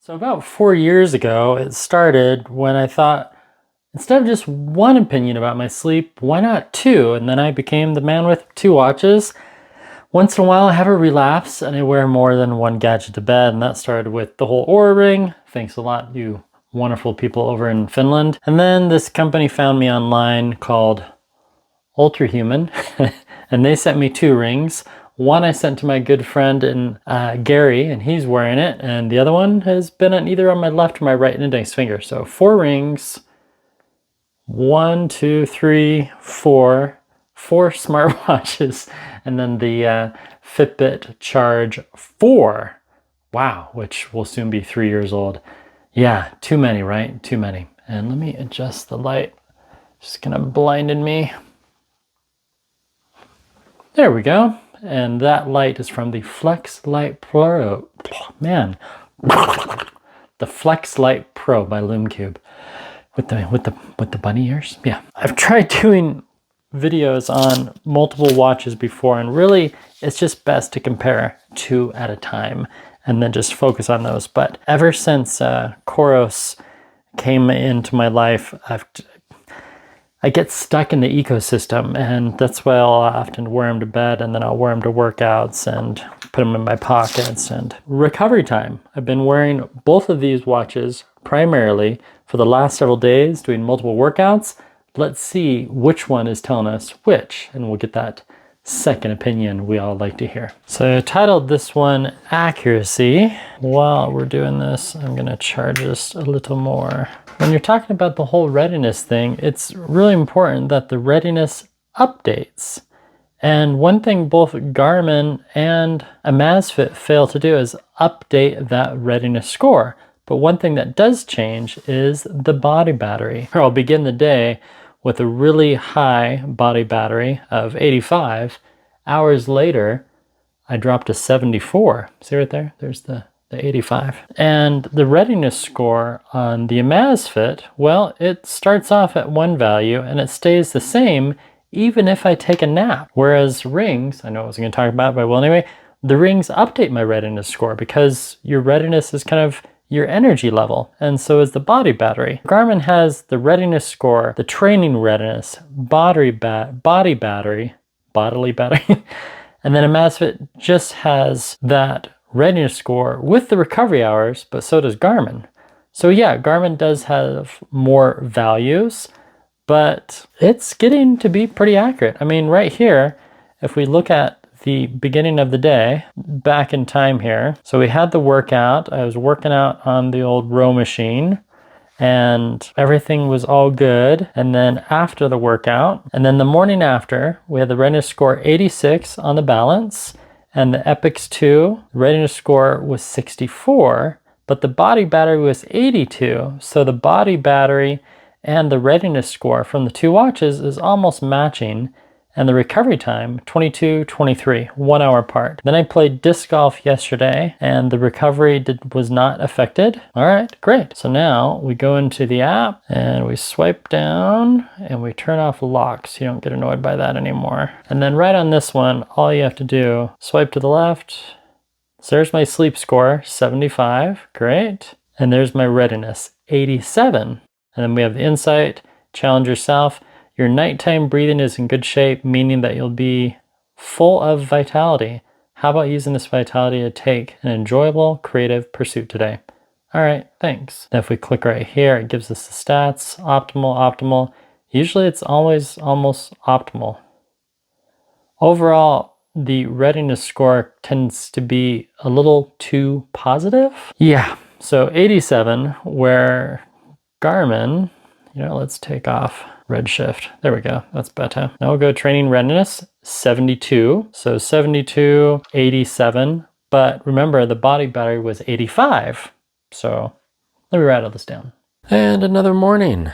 So about 4 years ago, it started when I thought, instead of just one opinion about my sleep, why not two? And then I became the man with two watches. Once in a while, I have a relapse and I wear more than one gadget to bed. And that started with the whole Oura Ring. Thanks a lot, you wonderful people over in Finland. And then this company found me online called Ultrahuman, and they sent me two rings. One I sent to my good friend Gary, and he's wearing it, and the other one has been either on my left or my right index finger. So 4 rings, 1, 2, 3, 4 smartwatches, and then the Fitbit Charge 4. Wow, which will soon be 3 years old. Yeah, too many, right? Too many. And let me adjust the light. Just kind of blinded me. There we go. And that light is from the Flex Light Pro. Man, the Flex Light Pro by LumeCube with the bunny ears. Yeah, I've tried doing videos on multiple watches before, and really it's just best to compare 2 at a time and then just focus on those. But ever since Coros came into my life, I get stuck in the ecosystem, and that's why I'll often wear them to bed, and then I'll wear them to workouts and put them in my pockets. And recovery time. I've been wearing both of these watches primarily for the last several days, doing multiple workouts. Let's see which one is telling us which, and we'll get that second opinion we all like to hear. So I titled this one Accuracy. While we're doing this, I'm gonna charge this a little more. When you're talking about the whole readiness thing, it's really important that the readiness updates. And one thing both Garmin and Amazfit fail to do is update that readiness score. But one thing that does change is the body battery. I'll begin the day with a really high body battery of 85. Hours later, I dropped to 74. See right there? There's the 85. And the readiness score on the Amazfit, well, it starts off at one value and it stays the same even if I take a nap. Whereas rings, I know I was going to talk about it, but well, anyway, the rings update my readiness score because your readiness is kind of your energy level, and so is the body battery. Garmin has the readiness score, the training readiness, bodily battery, and then Amazfit just has that readiness score with the recovery hours, but so does Garmin. So yeah, Garmin does have more values, but it's getting to be pretty accurate. I mean, right here, if we look at the beginning of the day, back in time here. So we had the workout. I was working out on the old row machine and everything was all good. And then after the workout, and then the morning after, we had the readiness score 86 on the balance, and the EPIX 2 readiness score was 64, but the body battery was 82. So the body battery and the readiness score from the two watches is almost matching. And the recovery time, 22:23, 1 hour apart. Then I played disc golf yesterday and the recovery was not affected. All right, great. So now we go into the app and we swipe down and we turn off locks. So you don't get annoyed by that anymore. And then right on this one, all you have to do, swipe to the left. So there's my sleep score, 75, great. And there's my readiness, 87. And then we have the insight, challenge yourself. Your nighttime breathing is in good shape, meaning that you'll be full of vitality. How about using this vitality to take an enjoyable, creative pursuit today? All right, thanks. Now if we click right here, it gives us the stats, optimal, optimal. Usually it's always almost optimal. Overall, the readiness score tends to be a little too positive. Yeah, so 87, where Garmin, let's take off Redshift. There we go. That's better. Now we'll go training readiness, 72. So 72, 87. But remember, the body battery was 85. So let me write all this down. And another morning.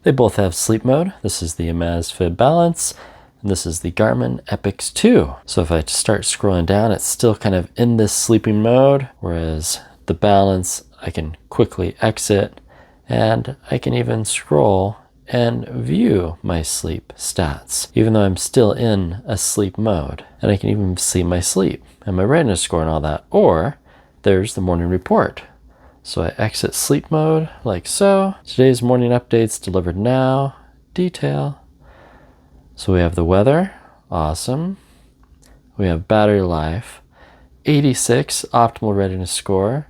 They both have sleep mode. This is the Amazfit Balance, and this is the Garmin EPIX 2. So if I start scrolling down, it's still kind of in this sleeping mode, whereas the Balance, I can quickly exit, and I can even scroll and view my sleep stats, even though I'm still in a sleep mode. And I can even see my sleep and my readiness score and all that. Or there's the morning report. So I exit sleep mode like so. Today's morning updates delivered now. Detail. So we have the weather. Awesome. We have battery life. 86 optimal readiness score.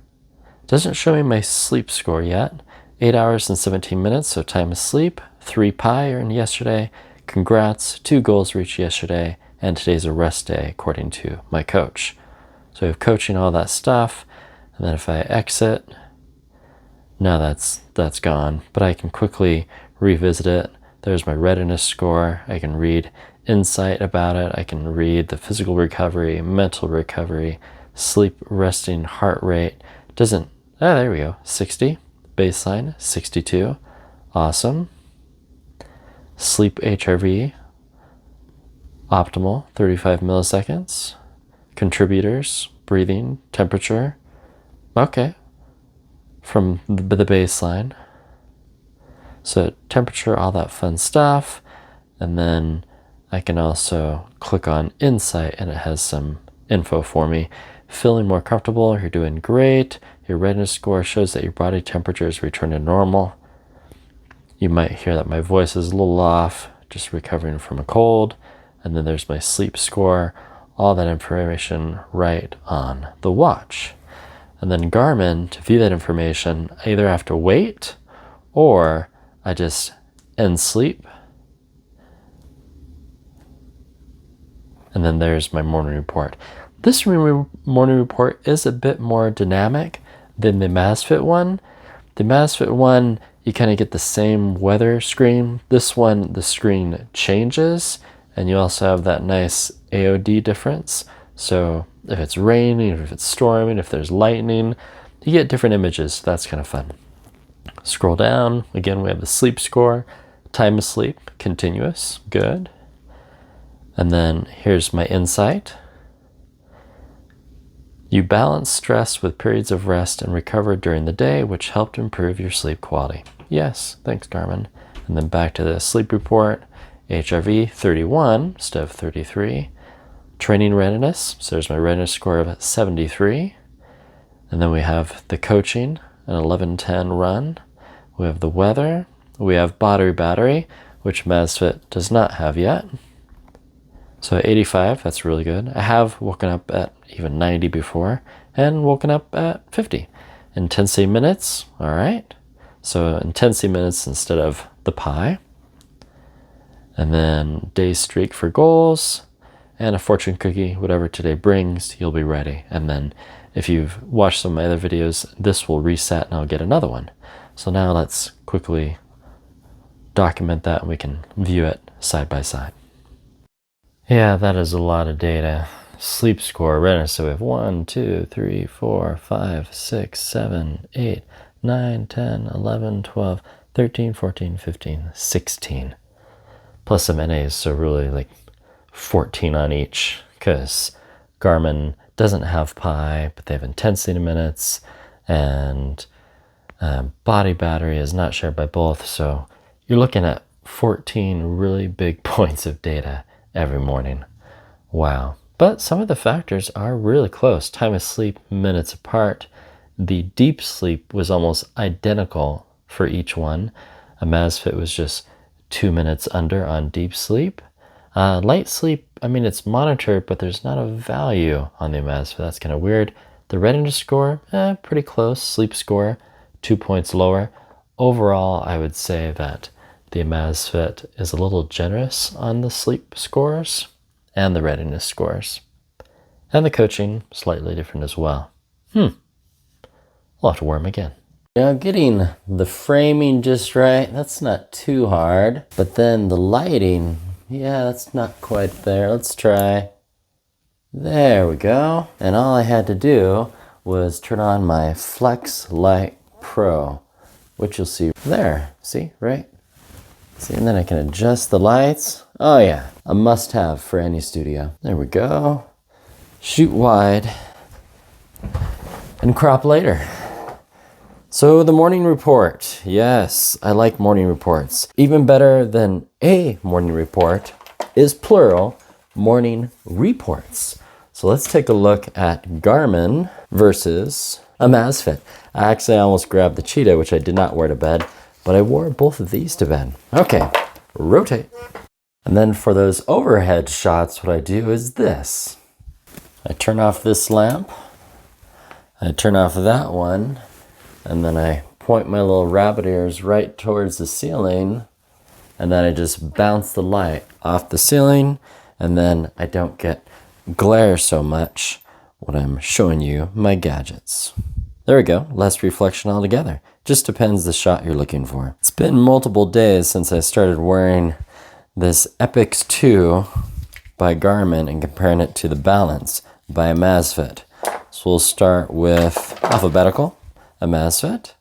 Doesn't show me my sleep score yet. 8 hours and 17 minutes, so time asleep. 3 pi earned yesterday. Congrats, 2 goals reached yesterday, and today's a rest day according to my coach. So we have coaching, all that stuff, and then if I exit, now that's gone, but I can quickly revisit it. There's my readiness score. I can read insight about it. I can read the physical recovery, mental recovery, sleep, resting, heart rate. There we go, 60, baseline, 62, awesome. Sleep HRV, optimal, 35 milliseconds. Contributors, breathing, temperature, okay, from the baseline. So temperature, all that fun stuff. And then I can also click on insight and it has some info for me. Feeling more comfortable, you're doing great. Your readiness score shows that your body temperature is returned to normal. You might hear that my voice is a little off, just recovering from a cold. And then there's my sleep score, all that information right on the watch. And then Garmin, to view that information, I either have to wait or I just end sleep. And then there's my morning report. This morning report is a bit more dynamic than the Amazfit one. The Amazfit one, you kind of get the same weather screen. This one, the screen changes, and you also have that nice AOD difference. So if it's raining, if it's storming, if there's lightning, you get different images. That's kind of fun. Scroll down. Again, we have the sleep score, time of sleep, continuous, good. And then here's my insight. You balance stress with periods of rest and recover during the day, which helped improve your sleep quality. Yes, thanks, Garmin. And then back to the sleep report. HRV 31 instead of 33. Training readiness, so there's my readiness score of 73. And then we have the coaching, an 11:10 run. We have the weather. We have battery, which Amazfit does not have yet. So 85, that's really good. I have woken up at even 90 before and woken up at 50. Intensity minutes, all right. So intensity minutes instead of the pi. And then day streak for goals and a fortune cookie, whatever today brings, you'll be ready. And then if you've watched some of my other videos, this will reset and I'll get another one. So now let's quickly document that and we can view it side by side. Yeah, that is a lot of data. Sleep score, readiness. So we have 1, 2, 3, 4, 5, 6, 7, 8, 9, 10, 11, 12, 13, 14, 15, 16. Plus some NAs, so really like 14 on each, because Garmin doesn't have pi, but they have intensity minutes, and body battery is not shared by both. So you're looking at 14 really big points of data every morning. Wow. But some of the factors are really close. Time of sleep, minutes apart. The deep sleep was almost identical for each one. Amazfit was just 2 minutes under on deep sleep. Light sleep, I mean, it's monitored, but there's not a value on the Amazfit. That's kind of weird. The readiness score, pretty close. Sleep score, 2 points lower. Overall, I would say that the Amazfit is a little generous on the sleep scores and the readiness scores. And the coaching, slightly different as well. We'll have to wear them again. Now getting the framing just right, that's not too hard. But then the lighting, yeah, that's not quite there. Let's try. There we go. And all I had to do was turn on my Flex Light Pro, which you'll see there. See, right? See, and then I can adjust the lights. Oh yeah, a must-have for any studio. There we go. Shoot wide and crop later. So the morning report. Yes, I like morning reports. Even better than a morning report is plural, morning reports. So let's take a look at Garmin versus Amazfit. I actually almost grabbed the Cheetah, which I did not wear to bed, but I wore both of these to bed. Okay, rotate. And then for those overhead shots, what I do is this. I turn off this lamp, I turn off that one, and then I point my little rabbit ears right towards the ceiling, and then I just bounce the light off the ceiling, and then I don't get glare so much when I'm showing you my gadgets. There we go, less reflection altogether. Just depends the shot you're looking for. It's been multiple days since I started wearing this EPIX 2 by Garmin and comparing it to the Balance by Amazfit. So we'll start with alphabetical, Amazfit.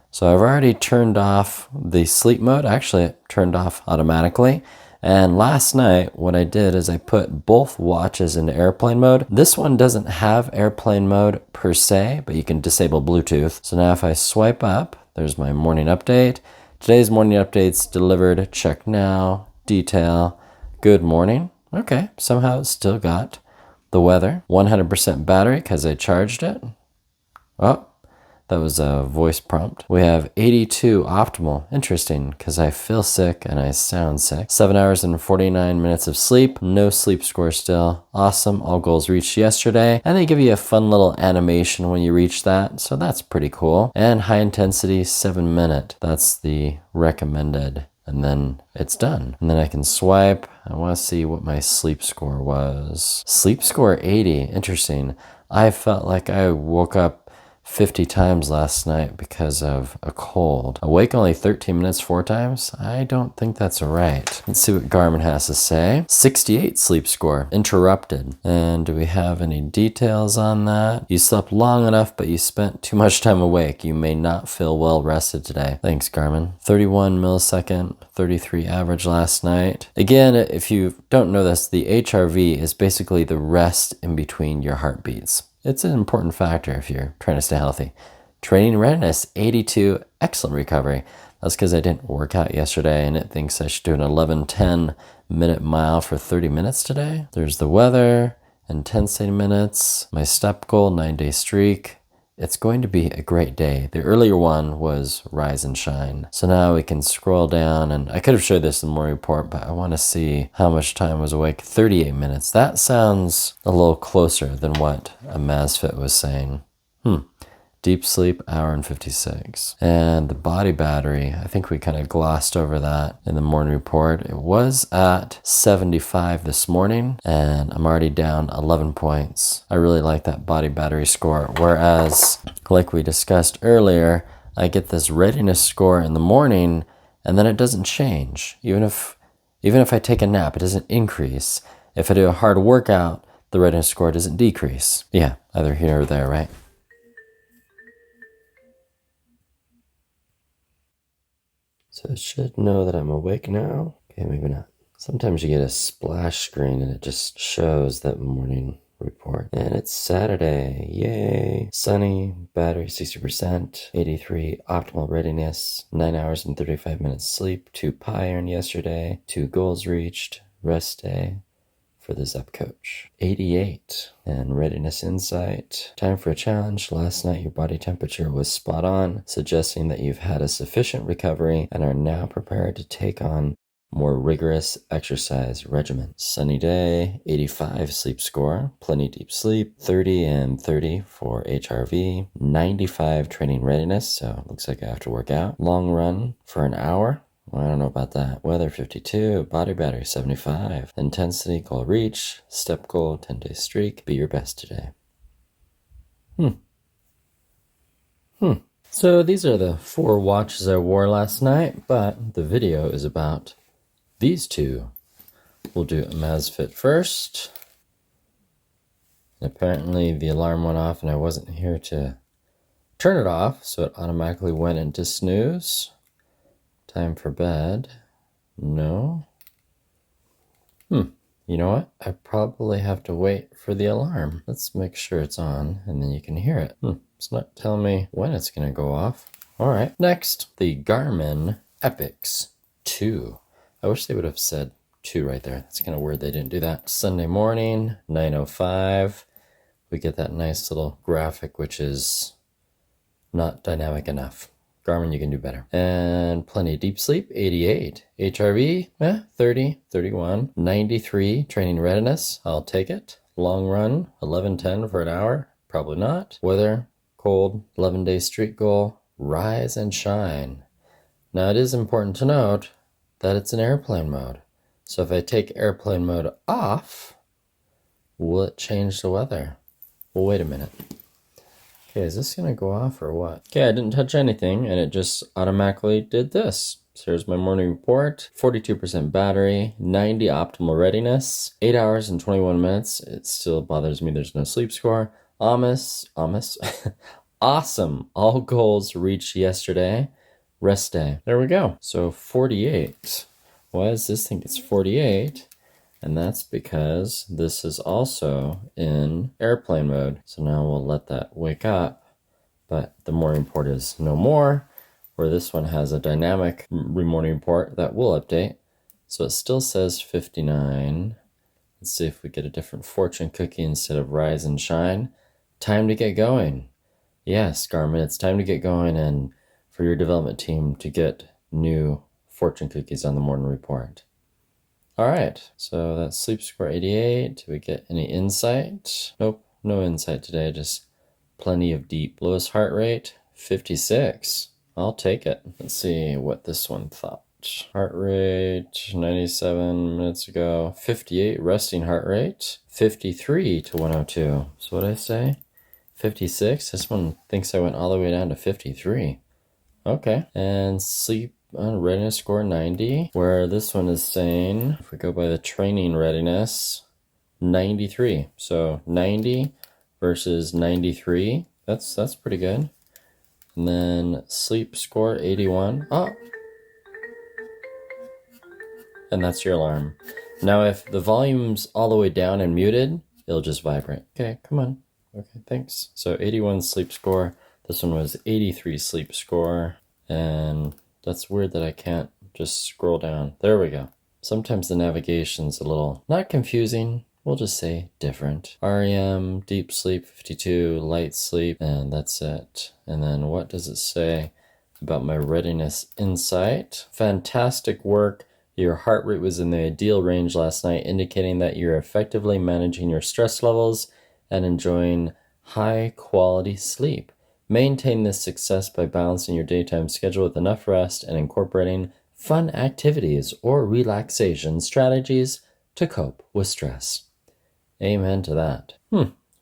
So I've already turned off the sleep mode. Actually, it turned off automatically. And last night, what I did is I put both watches into airplane mode. This one doesn't have airplane mode per se, but you can disable Bluetooth. So now if I swipe up, there's my morning update. Today's morning update's delivered, check now, detail, good morning. Okay, somehow it's still got the weather. 100% battery because I charged it. Oh, that was a voice prompt. We have 82 optimal. Interesting, because I feel sick and I sound sick. 7 hours and 49 minutes of sleep. No sleep score still. Awesome. All goals reached yesterday. And they give you a fun little animation when you reach that. So that's pretty cool. And high intensity 7-minute. That's the recommended. And then it's done. And then I can swipe. I want to see what my sleep score was. Sleep score 80. Interesting. I felt like I woke up 50 times last night because of a cold. Awake only 13 minutes 4 times? I don't think that's right. Let's see what Garmin has to say. 68 sleep score. Interrupted. And do we have any details on that? You slept long enough, but you spent too much time awake. You may not feel well rested today. Thanks, Garmin. 31 millisecond, 33 average last night. Again, if you don't know this, the HRV is basically the rest in between your heartbeats. It's an important factor if you're trying to stay healthy. Training readiness, 82, excellent recovery. That's because I didn't work out yesterday and it thinks I should do an 11:10 minute mile for 30 minutes today. There's the weather, intensity minutes, my step goal, 9-day streak. It's going to be a great day. The earlier one was rise and shine. So now we can scroll down, and I could have showed this in the morning report, but I want to see how much time I was awake. 38 minutes. That sounds a little closer than what Amazfit was saying. Deep sleep, hour and 56. And the body battery, I think we kind of glossed over that in the morning report. It was at 75 this morning, and I'm already down 11 points. I really like that body battery score. Whereas, like we discussed earlier, I get this readiness score in the morning, and then it doesn't change. Even if I take a nap, it doesn't increase. If I do a hard workout, the readiness score doesn't decrease. Yeah, either here or there, right? So it should know that I'm awake now. Okay, maybe not. Sometimes you get a splash screen and it just shows that morning report. And it's Saturday. Yay. Sunny, battery 60%, 83 optimal readiness, 9 hours and 35 minutes sleep, 2 Pi earned yesterday, 2 goals reached, rest day for the Zep Coach. 88 and readiness insight. Time for a challenge. Last night your body temperature was spot on, suggesting that you've had a sufficient recovery and are now prepared to take on more rigorous exercise regimen. Sunny day, 85 sleep score, plenty deep sleep, 30 and 30 for HRV, 95 training readiness, so it looks like I have to work out. Long run for an hour. Well, I don't know about that. Weather 52, body battery 75, intensity goal reach, step goal 10-day streak. Be your best today. So these are the 4 watches I wore last night, but the video is about these 2. We'll do Amazfit first. Apparently the alarm went off and I wasn't here to turn it off, so it automatically went into snooze. Time for bed. No. You know what? I probably have to wait for the alarm. Let's make sure it's on and then you can hear it. It's not telling me when it's going to go off. All right. Next, the Garmin EPIX 2. I wish they would have said 2 right there. That's kind of weird they didn't do that. Sunday morning, 9:05. We get that nice little graphic, which is not dynamic enough. Garmin, you can do better. And plenty of deep sleep, 88. HRV, 30, 31. 93, training readiness, I'll take it. Long run, 11:10 for an hour, probably not. Weather, cold, 11-day streak goal, rise and shine. Now it is important to note that it's in airplane mode. So if I take airplane mode off, will it change the weather? Well, wait a minute. Okay, is this gonna go off or what? Okay, I didn't touch anything and it just automatically did this. So here's my morning report, 42% battery, 90 optimal readiness, 8 hours and 21 minutes. It still bothers me there's no sleep score. Awesome, all goals reached yesterday. Rest day, there we go. So 48. Why does this think it's 48? And that's because this is also in airplane mode. So now we'll let that wake up. But the morning report is no more, where this one has a dynamic morning report that will update. So it still says 59. Let's see if we get a different fortune cookie instead of rise and shine. Time to get going. Yes, Garmin, it's time to get going and for your development team to get new fortune cookies on the morning report. All right, so that's sleep score 88. Do we get any insight? Nope, no insight today, just plenty of deep. Lowest heart rate, 56. I'll take it. Let's see what this one thought. Heart rate, 97 minutes ago. 58 resting heart rate, 53 to 102. So what did I say? 56? This one thinks I went all the way down to 53. Okay, and sleep readiness score 90, where this one is saying, if we go by the training readiness, 93. So 90 versus 93, that's pretty good. And then sleep score 81. Oh, and that's your alarm. Now if the volume's all the way down and muted, it'll just vibrate. Okay, come on. Okay, thanks. So 81 sleep score. This one was 83 sleep score. And that's weird that I can't just scroll down. There we go. Sometimes the navigation's a little, not confusing, we'll just say different. REM, deep sleep, 52, light sleep, and that's it. And then what does it say about my readiness insight? Fantastic work. Your heart rate was in the ideal range last night, indicating that you're effectively managing your stress levels and enjoying high quality sleep. Maintain this success by balancing your daytime schedule with enough rest and incorporating fun activities or relaxation strategies to cope with stress. Amen to that.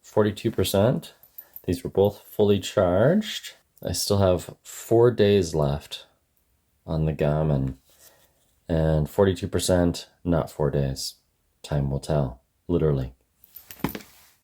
42%. These were both fully charged. I still have 4 days left on the Garmin. And 42%, not 4 days. Time will tell, literally.